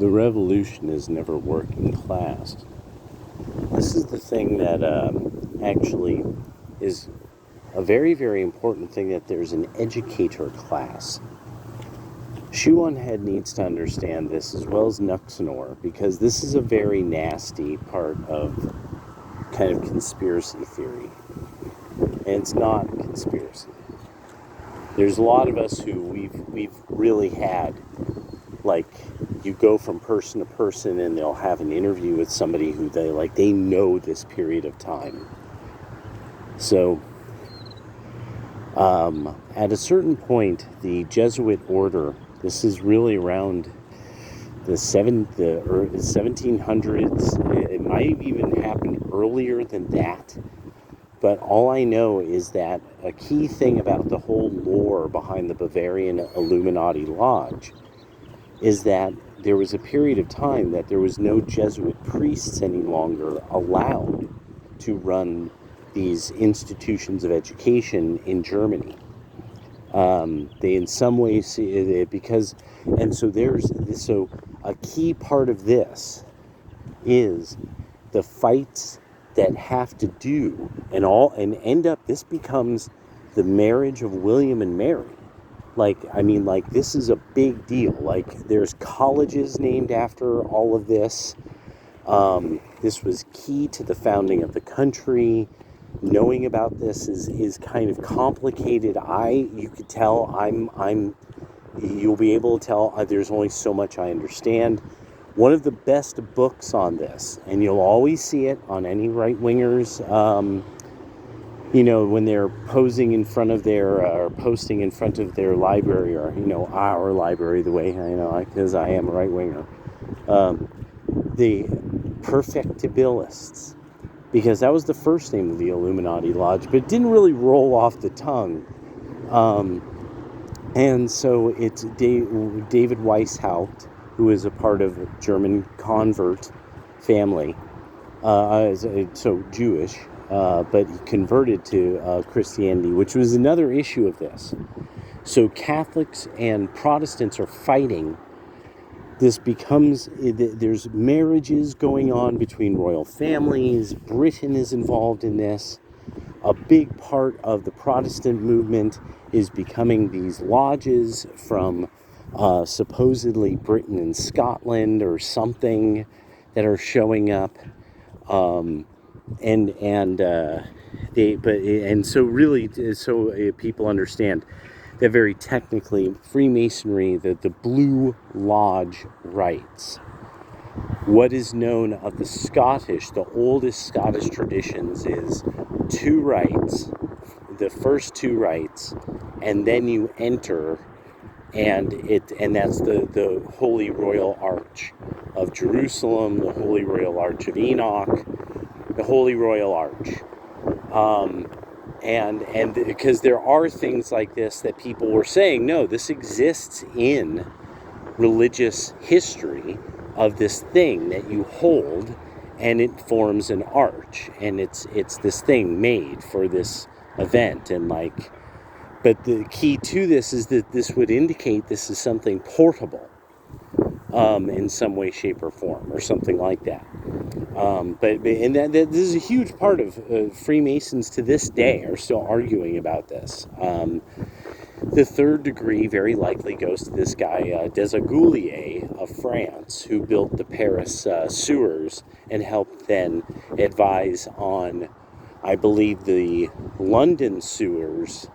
the revolution is never working class. This is the thing that actually is a very, very important thing, that there's an educator class. Shoe on Head needs to understand this, as well as Nuxenor, because this is a very nasty part of kind of conspiracy theory. And it's not conspiracy. There's a lot of us who we've really had, like, you go from person to person and they'll have an interview with somebody who they know this period of time. So at a certain point, the Jesuit order, this is really around the 1700s. It might even happen earlier than that. But all I know is that a key thing about the whole lore behind the Bavarian Illuminati Lodge is that there was a period of time that there was no Jesuit priests any longer allowed to run these institutions of education in Germany. They in some ways see it because, and so so a key part of this is the fights that have to do and end up, this becomes the marriage of William and Mary. This is a big deal. There's colleges named after all of this. This was key to the founding of the country. Knowing about this is kind of complicated. You could tell you'll be able to tell there's only so much I understand. One of the best books on this, and you'll always see it on any right-wingers, when they're posing in front of or posting in front of their library, or, our library, the way, because I am a right-winger, the Perfectibilists, because that was the first name of the Illuminati Lodge, but it didn't really roll off the tongue. And so it's David Weishaupt, who is a part of a German convert family, so Jewish, but he converted to Christianity, which was another issue of this. So Catholics and Protestants are fighting. There's marriages going on between royal families. Britain is involved in this. A big part of the Protestant movement is becoming these lodges from supposedly Britain and Scotland or something that are showing up, so people understand that very technically Freemasonry, the Blue Lodge rites, what is known of the oldest Scottish traditions is two rites, the first two rites, and then you enter. And that's the Holy Royal Arch of Jerusalem, the Holy Royal Arch of Enoch, the Holy Royal Arch. And because there are things like this that people were saying, no, this exists in religious history of this thing that you hold, and it forms an arch, and it's this thing made for this event, but the key to this is that this would indicate this is something portable, in some way, shape, or form, or something like that. This is a huge part of Freemasons to this day are still arguing about this. The third degree very likely goes to this guy, Desagouliers of France, who built the Paris sewers and helped then advise on, I believe, the London sewers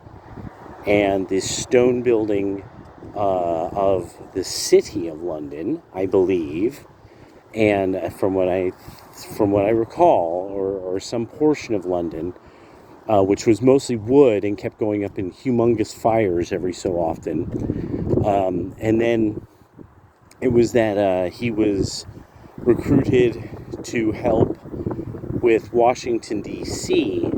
and the stone building of the city of London, I believe, and from what I recall, or some portion of London, which was mostly wood and kept going up in humongous fires every so often. And then it was that he was recruited to help with Washington, D.C.,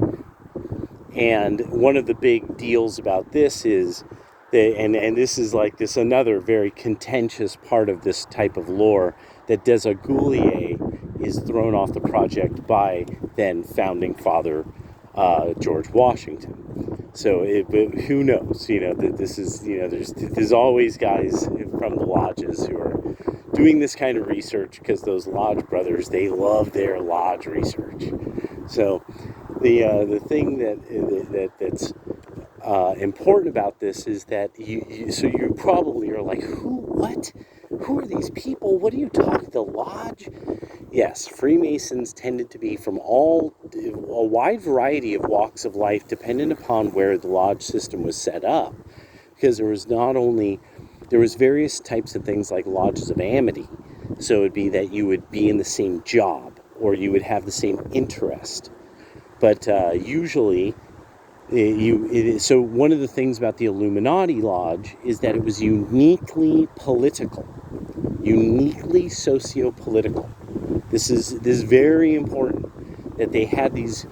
and one of the big deals about this is and this is another very contentious part of this type of lore, that Desagouliers is thrown off the project by then founding father George Washington. So who knows? This is there's always guys from the lodges who are doing this kind of research because those lodge brothers, they love their lodge research. So the thing that's important about this is that you probably are like, who are these people? What are you talking? The lodge? Yes, Freemasons tended to be from a wide variety of walks of life, dependent upon where the lodge system was set up, because there was various types of things like lodges of amity. So it would be that you would be in the same job, or you would have the same interest. But usually, so one of the things about the Illuminati Lodge is that it was uniquely political, uniquely socio-political. This is very important, that they had these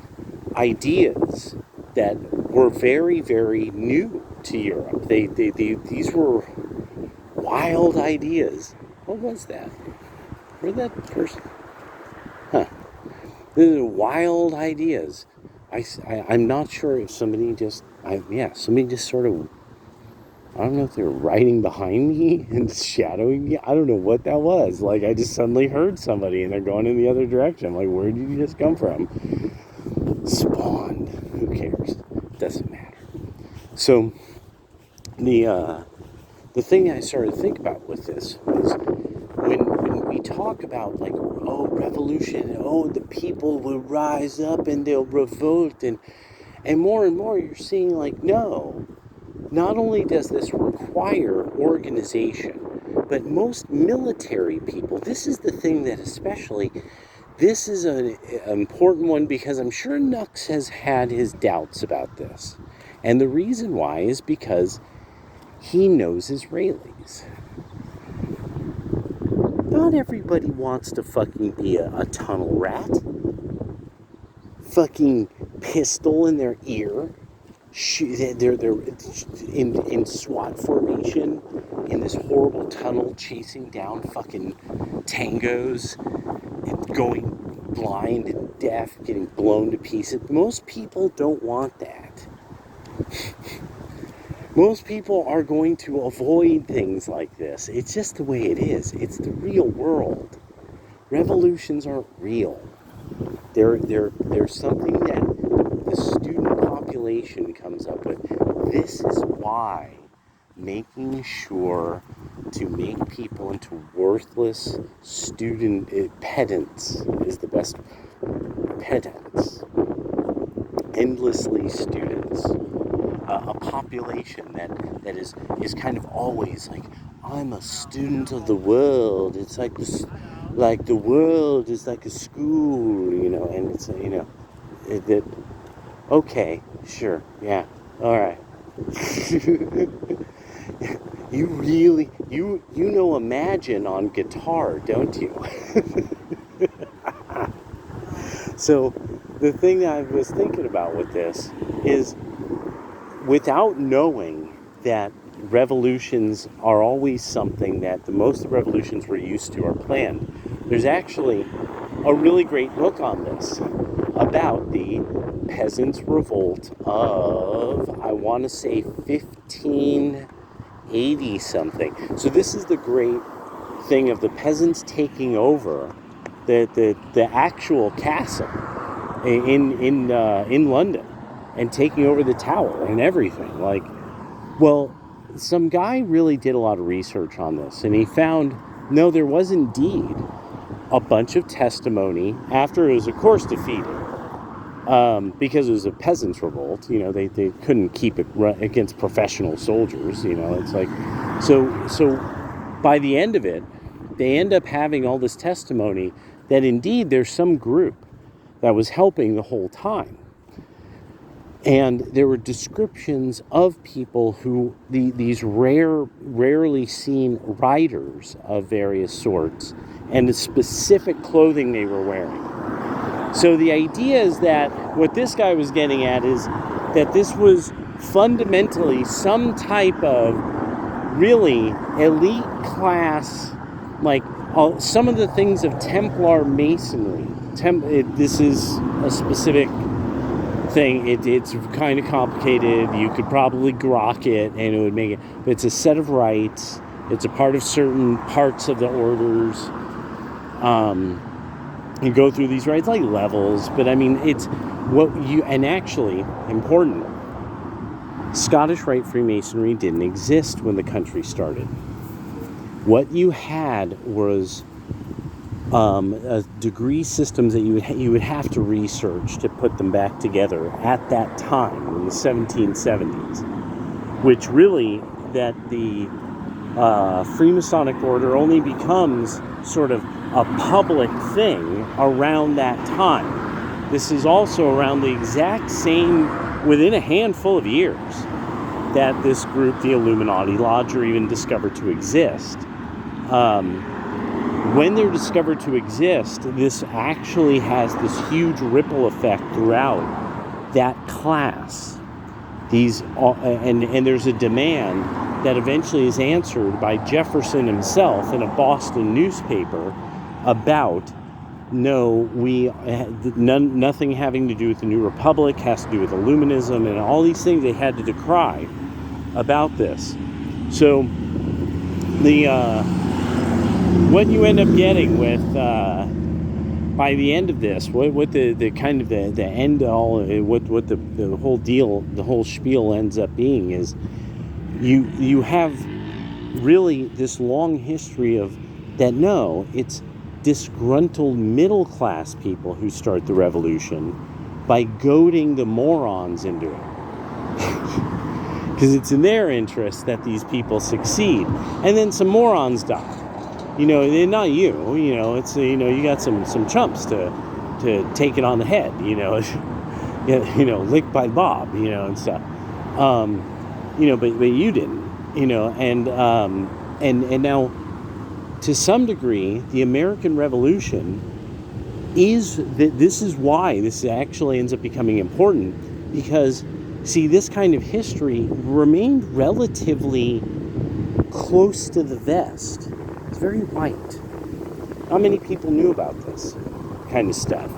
ideas that were very, very new to Europe. These were wild ideas. What was that? Where'd that person? Huh. These are wild ideas. I'm not sure if somebody just sort of, I don't know if they were riding behind me and shadowing me. I don't know what that was. Like, I just suddenly heard somebody and they're going in the other direction. I'm like, where did you just come from? Spawned. Who cares? Doesn't matter. So, the thing I started to think about with this was when we talk about, like, oh, revolution, oh, the people will rise up and they'll revolt, and more you're seeing, like, no, not only does this require organization, but most military people, this is the thing that especially, this is an important one, because I'm sure Nux has had his doubts about this. And the reason why is because he knows Israelis. Not everybody wants to fucking be a tunnel rat. Fucking pistol in their ear. They're in SWAT formation in this horrible tunnel, chasing down fucking tangos, going blind and deaf, getting blown to pieces. Most people don't want that. Most people are going to avoid things like this. It's just the way it is. It's the real world. Revolutions aren't real. They're something that the student population comes up with. This is why making sure to make people into worthless student pedants is the best. Pedants. Endlessly students. A population that is kind of always like, I'm a student of the world. It's like this, like the world is like a school, and it's that. Okay, sure, yeah, all right. You really Imagine on guitar, don't you? So the thing that I was thinking about with this is, without knowing that revolutions are always something that most of the revolutions we're used to are planned, there's actually a really great book on this about the Peasants' Revolt of, I want to say, 1580 something. So this is the great thing of the peasants taking over the actual castle in London, and taking over the tower and everything. Like, well, some guy really did a lot of research on this, and he found, no, there was indeed a bunch of testimony after it was, of course, defeated, because it was a peasants' revolt. They couldn't keep it against professional soldiers. It's like, so by the end of it, they end up having all this testimony that indeed there's some group that was helping the whole time. And there were descriptions of people who, these rarely seen riders of various sorts, and the specific clothing they were wearing. So the idea is that what this guy was getting at is that this was fundamentally some type of really elite class, like some of the things of Templar Masonry. This is a specific thing. It's kind of complicated. You could probably grok it and it would make it, but it's a set of rites It's a part of certain parts of the orders. You go through these rites like levels, but I mean, it's what you, and actually, important, Scottish Rite Freemasonry didn't exist when the country started. What you had was a degree systems that you would have to research to put them back together at that time in the 1770s, which really that the Freemasonic order only becomes sort of a public thing around that time. This is also around the exact same, within a handful of years, that this group, the Illuminati Lodge, are even discovered to exist. When they're discovered to exist, this actually has this huge ripple effect throughout that class. And there's a demand that eventually is answered by Jefferson himself in a Boston newspaper about nothing having to do with the New Republic, has to do with Illuminism, and all these things they had to decry about this. So what you end up getting with by the end of this, what the kind of the end all, what the whole deal, the whole spiel ends up being is you have really this long history of that. No, it's disgruntled middle class people who start the revolution by goading the morons into it. Because it's in their interest that these people succeed. And then some morons die. They're not you. It's you got some chumps to take it on the head. Licked by Bob. And stuff. But you didn't. And now, to some degree, the American Revolution this is why this actually ends up becoming important, because see, this kind of history remained relatively close to the vest. It's very white. Not many people knew about this kind of stuff.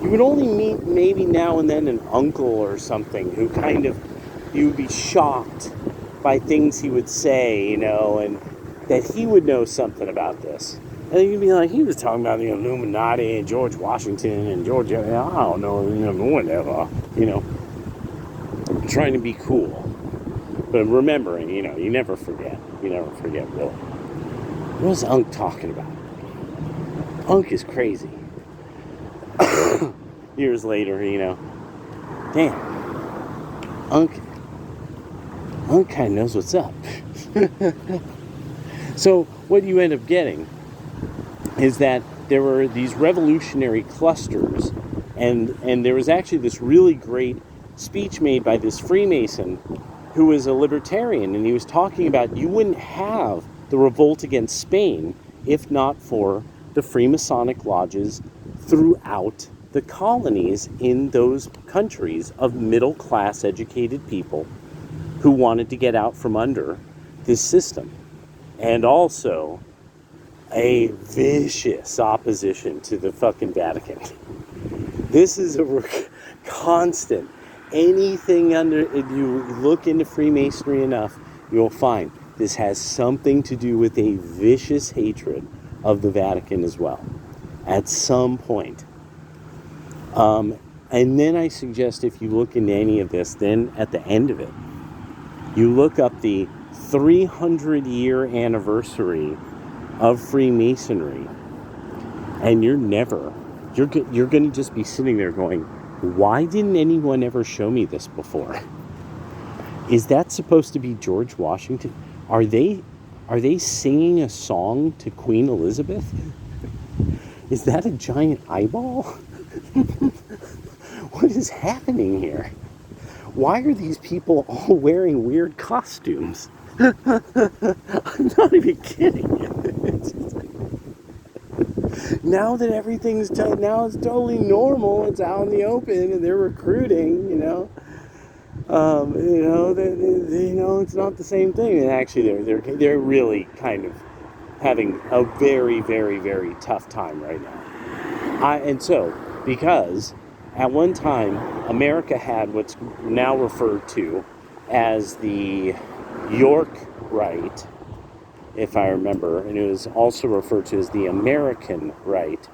You would only meet maybe now and then an uncle or something who you would be shocked by things he would say, and that he would know something about this. And you'd be like, he was talking about the Illuminati and George Washington and George, I don't know, whatever, trying to be cool. But remembering, you never forget. You never forget, really. What was Unc talking about? Unc is crazy. Years later, damn, Unc kind of knows what's up. So what you end up getting is that there were these revolutionary clusters, and there was actually this really great speech made by this Freemason who was a libertarian, and he was talking about you wouldn't have the revolt against Spain if not for the Freemasonic lodges throughout the colonies in those countries of middle-class educated people who wanted to get out from under this system. And also a vicious opposition to the fucking Vatican. This is a constant. Anything if you look into Freemasonry enough, you'll find this has something to do with a vicious hatred of the Vatican as well, at some point. And then I suggest if you look into any of this, then at the end of it, you look up the 300-year anniversary of Freemasonry, and you're going to just be sitting there going, why didn't anyone ever show me this before? Is that supposed to be George Washington? Are they singing a song to Queen Elizabeth? Is that a giant eyeball? What is happening here? Why are these people all wearing weird costumes? I'm not even kidding. Now that everything's done, now it's totally normal. It's out in the open, and they're recruiting. It's not the same thing. And actually, they're really kind of having a very, very, very tough time right now. Because at one time, America had what's now referred to as the York Rite, if I remember, and it was also referred to as the American Rite,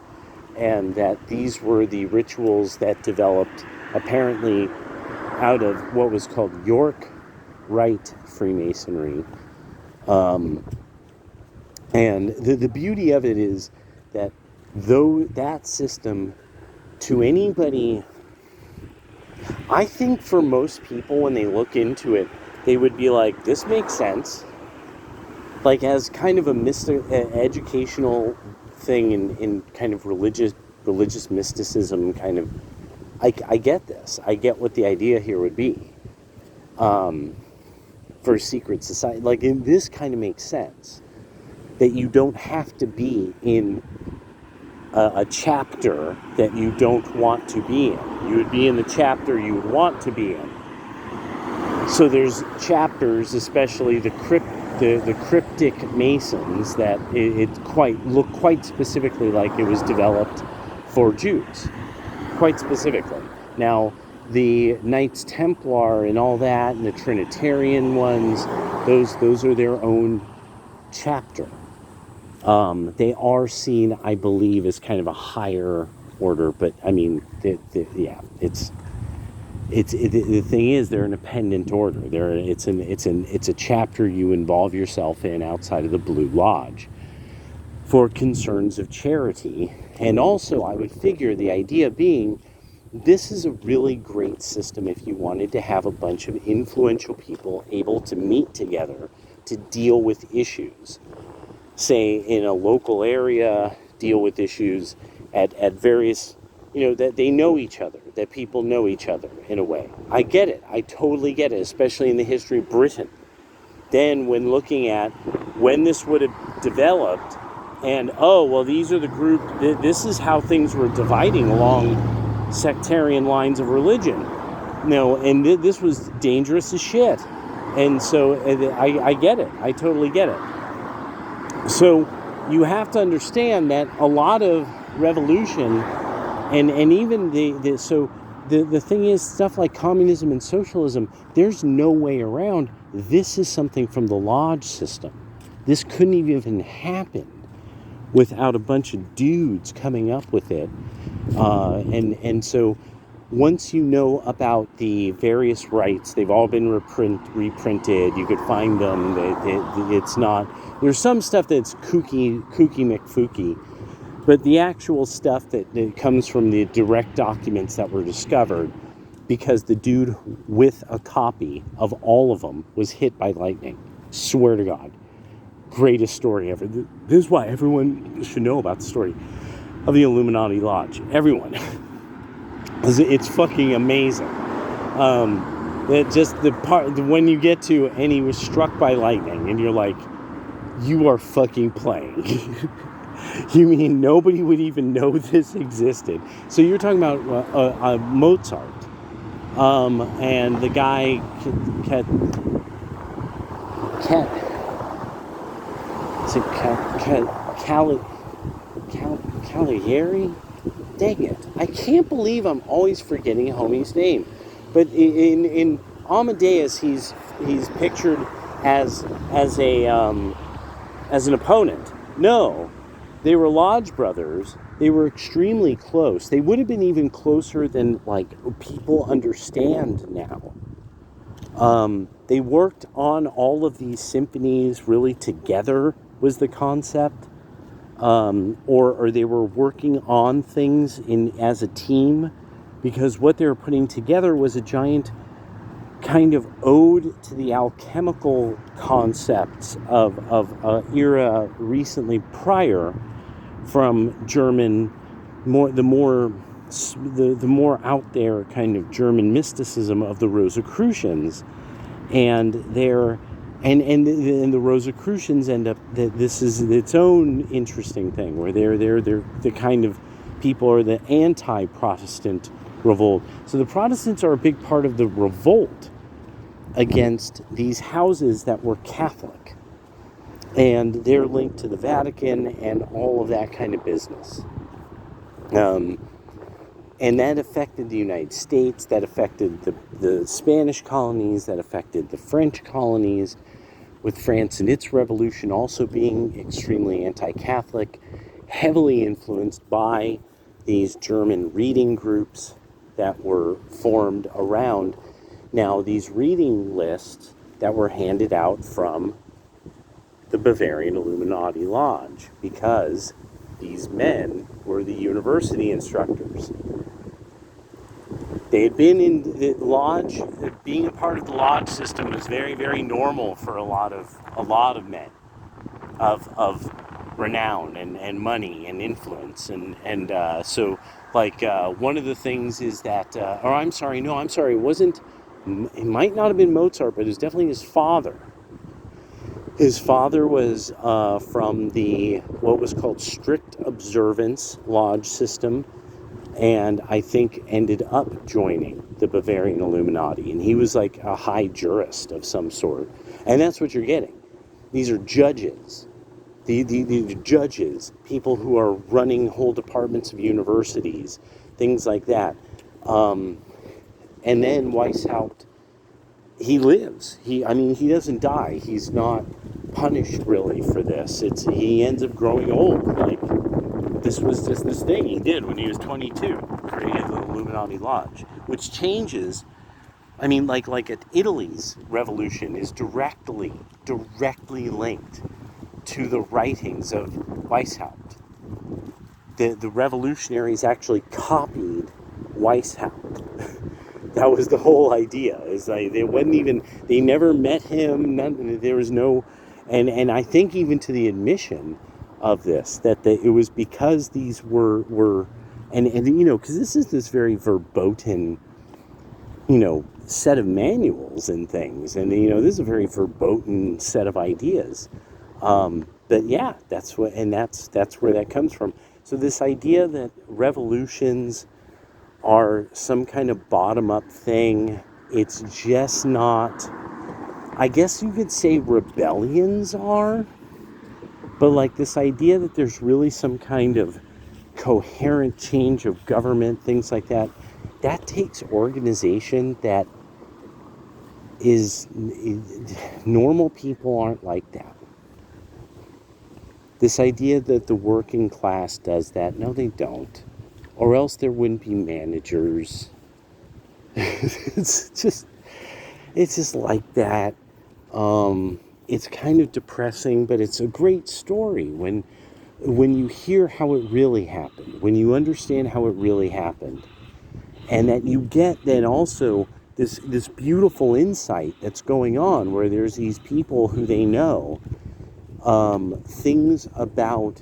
and that these were the rituals that developed apparently out of what was called York Rite Freemasonry. And the beauty of it is that though that system, to anybody, I think for most people when they look into it, they would be like, this makes sense. Like as kind of a educational thing in kind of religious mysticism kind of, I get this. I get what the idea here would be for a secret society. Like this kind of makes sense. That you don't have to be in a chapter that you don't want to be in. You would be in the chapter you would want to be in. So there's chapters, especially the cryptic Masons, that it look quite specifically like it was developed for Jews, quite specifically. Now, the Knights Templar and all that, and the Trinitarian ones, those are their own chapter. They are seen, I believe, as kind of a higher order, but I mean, yeah, the thing is, they're an appendant order. It's a chapter you involve yourself in outside of the Blue Lodge for concerns of charity, and also I would figure the idea being, this is a really great system if you wanted to have a bunch of influential people able to meet together to deal with issues. Say in a local area, deal with issues at various, that they know each other, that people know each other in a way. I get it. I totally get it, especially in the history of Britain. Then when looking at when this would have developed, and these are the group, this is how things were dividing along sectarian lines of religion. And this was dangerous as shit. And so I get it. I totally get it. So you have to understand that a lot of revolution and even the thing is, stuff like communism and socialism, there's no way around. This is something from the lodge system. This couldn't even happen without a bunch of dudes coming up with it. And so once you know about the various rites, they've all been reprinted. You could find them. It's not. There's some stuff that's kooky McFooky, but the actual stuff that comes from the direct documents that were discovered, because the dude with a copy of all of them was hit by lightning. Swear to God, greatest story ever. This is why everyone should know about the story of the Illuminati Lodge. Everyone. It's fucking amazing. Just the part when you get to, and he was struck by lightning, and you're like, you are fucking playing. You mean nobody would even know this existed? So you're talking about Mozart, and the guy Caligari? Dang it. I can't believe I'm always forgetting homie's name. But in Amadeus, he's pictured as an opponent. No, they were lodge brothers. They were extremely close. They would have been even closer than people understand now. They worked on all of these symphonies really together was the concept. Or they were working on things as a team, because what they were putting together was a giant kind of ode to the alchemical concepts of era recently prior from German, the more out there kind of German mysticism of the Rosicrucians, and their. And the Rosicrucians end up that this is its own interesting thing, where they're the kind of people are the anti-Protestant revolt. So the Protestants are a big part of the revolt against these houses that were Catholic, and they're linked to the Vatican and all of that kind of business. And that affected the United States, that affected the Spanish colonies, that affected the French colonies. with France and its revolution also being extremely anti-Catholic, heavily influenced by these German reading groups that were formed around. Now, these reading lists that were handed out from the Bavarian Illuminati Lodge, because these men were the university instructors. They had been in the lodge. Being a part of the lodge system was very, very normal for a lot of men of renown and money and influence, and so like one of the things is that it wasn't. It might not have been Mozart, but it was definitely his father. His father was from the what was called strict observance lodge system, and I think ended up joining the Bavarian Illuminati. And he was like a high jurist of some sort. And that's what you're getting. These are judges. The judges, people who are running whole departments of universities, things like that. And then Weishaupt, he lives. He doesn't die. He's not punished really for this. He ends up growing old. Like, this was just this thing he did when he was 22, created the Illuminati Lodge, which changes. I mean, like at Italy's revolution is directly linked to the writings of Weishaupt. The revolutionaries actually copied Weishaupt. That was the whole idea. Is like they never met him. There was no, and I think even to the admission of this, that it was because these were and because this is this very verboten, set of manuals and things, and this is a very verboten set of ideas. But yeah, that's where that comes from. So this idea that revolutions are some kind of bottom-up thing, it's just not. I guess you could say rebellions are. But like this idea that there's really some kind of coherent change of government, things like that, that takes organization that is, normal people aren't like that. This idea that the working class does that, no, they don't. Or else there wouldn't be managers. It's just like that. It's kind of depressing, but it's a great story when you hear how it really happened, when you understand how it really happened, and that you get then also this beautiful insight that's going on where there's these people who they know things about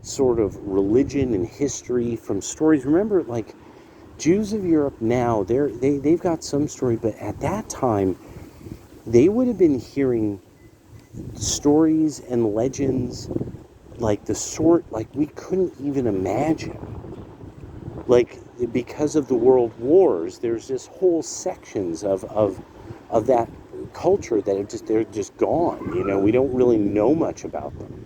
sort of religion and history from stories. Remember, like Jews of Europe now, they've got some story, but at that time they would have been hearing stories and legends like the sort like we couldn't even imagine. Like, because of the world wars, there's this whole sections of that culture that they're just gone. We don't really know much about them,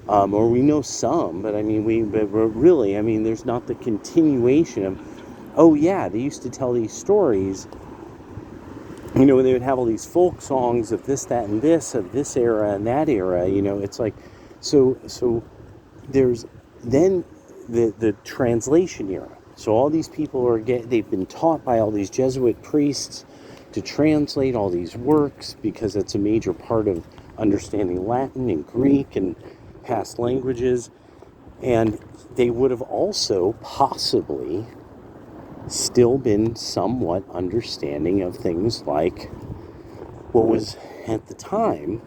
or we know some, but there's not the continuation of. Oh yeah, they used to tell these stories. When they would have all these folk songs of this, that, and this, of this era and that era, it's like, so there's then the translation era. So all these people they've been taught by all these Jesuit priests to translate all these works because it's a major part of understanding Latin and Greek and past languages. And they would have also possibly still been somewhat understanding of things like what was at the time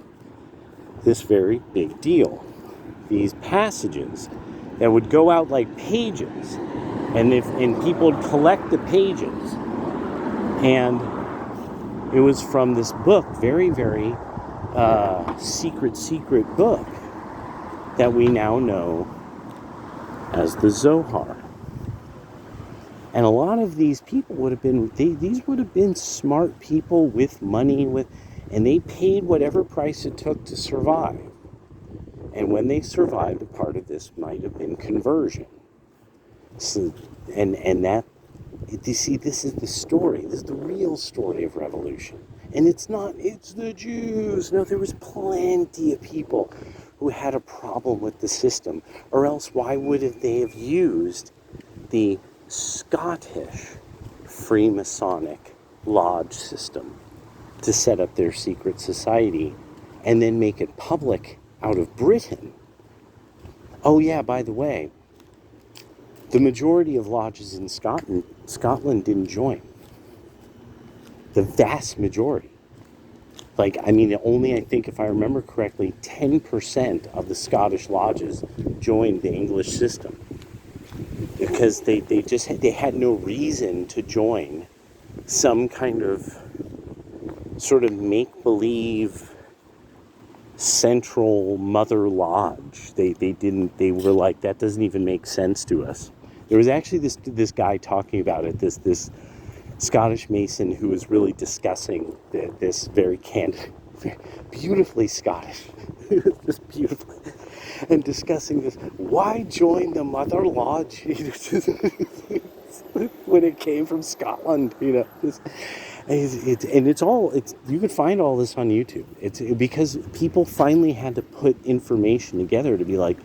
this very big deal. These passages that would go out like pages, and people would collect the pages, and it was from this book, very, very secret book that we now know as the Zohar. And a lot of these people would have been, these would have been smart people with money, and they paid whatever price it took to survive. And when they survived, a part of this might have been conversion. So, and that, you see, this is the story. This is the real story of revolution. And it's not, it's the Jews. No, there was plenty of people who had a problem with the system. Or else why would they have used the Scottish Freemasonic lodge system to set up their secret society and then make it public out of Britain? Oh yeah, by the way, the majority of lodges in Scotland didn't join. The vast majority. Like, I mean, only, I think, if I remember correctly, 10% of the Scottish lodges joined the English system. Because they had no reason to join some kind of sort of make-believe central mother lodge. They were like, that doesn't even make sense to us. There was actually this guy talking about it, this Scottish Mason who was really discussing this very candid, beautifully Scottish, just beautifully, and discussing this. Why join the Mother Lodge? When it came from Scotland, you could find all this on YouTube. It's because people finally had to put information together to be like,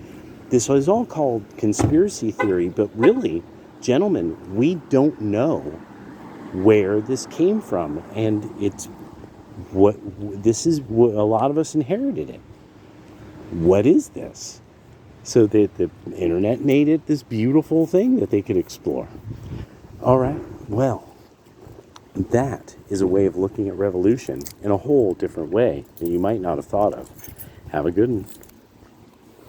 this is all called conspiracy theory, but really, gentlemen, we don't know where this came from, and it's what this is. What a lot of us inherited it. What is this? So that the internet made it this beautiful thing that they could explore. All right, well, that is a way of looking at revolution in a whole different way that you might not have thought of. Have a good one.